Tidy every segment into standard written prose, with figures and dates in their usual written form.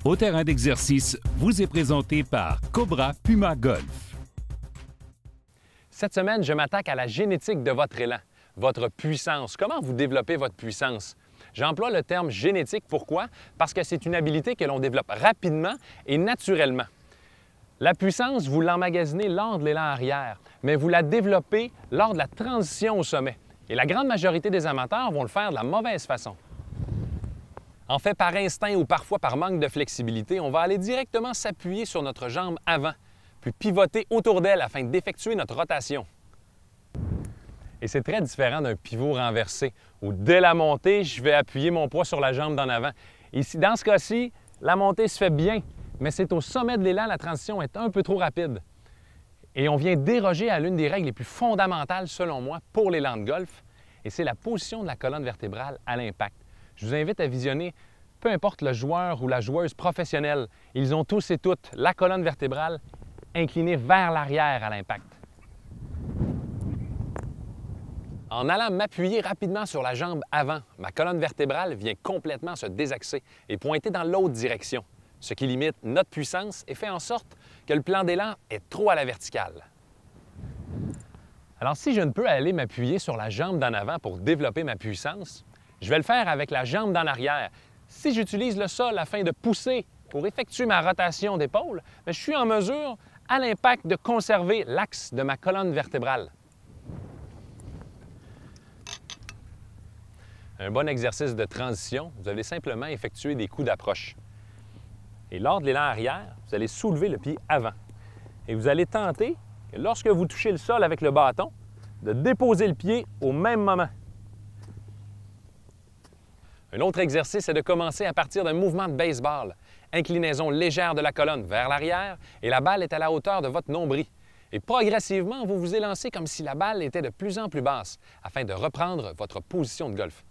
Au terrain d'exercice vous est présenté par Cobra Puma Golf. Cette semaine, je m'attaque à la génétique de votre élan, votre puissance. Comment vous développez votre puissance? J'emploie le terme génétique. Pourquoi? Parce que c'est une habilité que l'on développe rapidement et naturellement. La puissance, vous l'emmagasinez lors de l'élan arrière, mais vous la développez lors de la transition au sommet. Et la grande majorité des amateurs vont le faire de la mauvaise façon. En fait, par instinct ou parfois par manque de flexibilité, on va aller directement s'appuyer sur notre jambe avant, puis pivoter autour d'elle afin d'effectuer notre rotation. Et c'est très différent d'un pivot renversé, où dès la montée, je vais appuyer mon poids sur la jambe d'en avant. Ici, dans ce cas-ci, la montée se fait bien, mais c'est au sommet de l'élan, la transition est un peu trop rapide. Et on vient déroger à l'une des règles les plus fondamentales, selon moi, pour l'élan de golf, et c'est la position de la colonne vertébrale à l'impact. Je vous invite à visionner, peu importe le joueur ou la joueuse professionnelle, ils ont tous et toutes la colonne vertébrale inclinée vers l'arrière à l'impact. En allant m'appuyer rapidement sur la jambe avant, ma colonne vertébrale vient complètement se désaxer et pointer dans l'autre direction, ce qui limite notre puissance et fait en sorte que le plan d'élan est trop à la verticale. Alors si je ne peux aller m'appuyer sur la jambe d'en avant pour développer ma puissance, je vais le faire avec la jambe d'en arrière. Si j'utilise le sol afin de pousser pour effectuer ma rotation d'épaule, je suis en mesure, à l'impact, de conserver l'axe de ma colonne vertébrale. Un bon exercice de transition, vous allez simplement effectuer des coups d'approche. Et lors de l'élan arrière, vous allez soulever le pied avant. Et vous allez tenter, lorsque vous touchez le sol avec le bâton, de déposer le pied au même moment. Un autre exercice est de commencer à partir d'un mouvement de baseball. Inclinaison légère de la colonne vers l'arrière et la balle est à la hauteur de votre nombril. Et progressivement, vous vous élancez comme si la balle était de plus en plus basse afin de reprendre votre position de golf.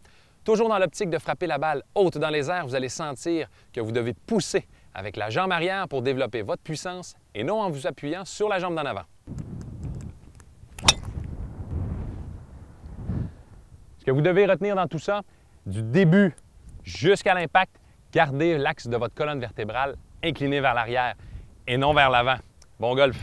Toujours dans l'optique de frapper la balle haute dans les airs, vous allez sentir que vous devez pousser avec la jambe arrière pour développer votre puissance et non en vous appuyant sur la jambe d'en avant. Ce que vous devez retenir dans tout ça, du début jusqu'à l'impact, gardez l'axe de votre colonne vertébrale incliné vers l'arrière et non vers l'avant. Bon golf!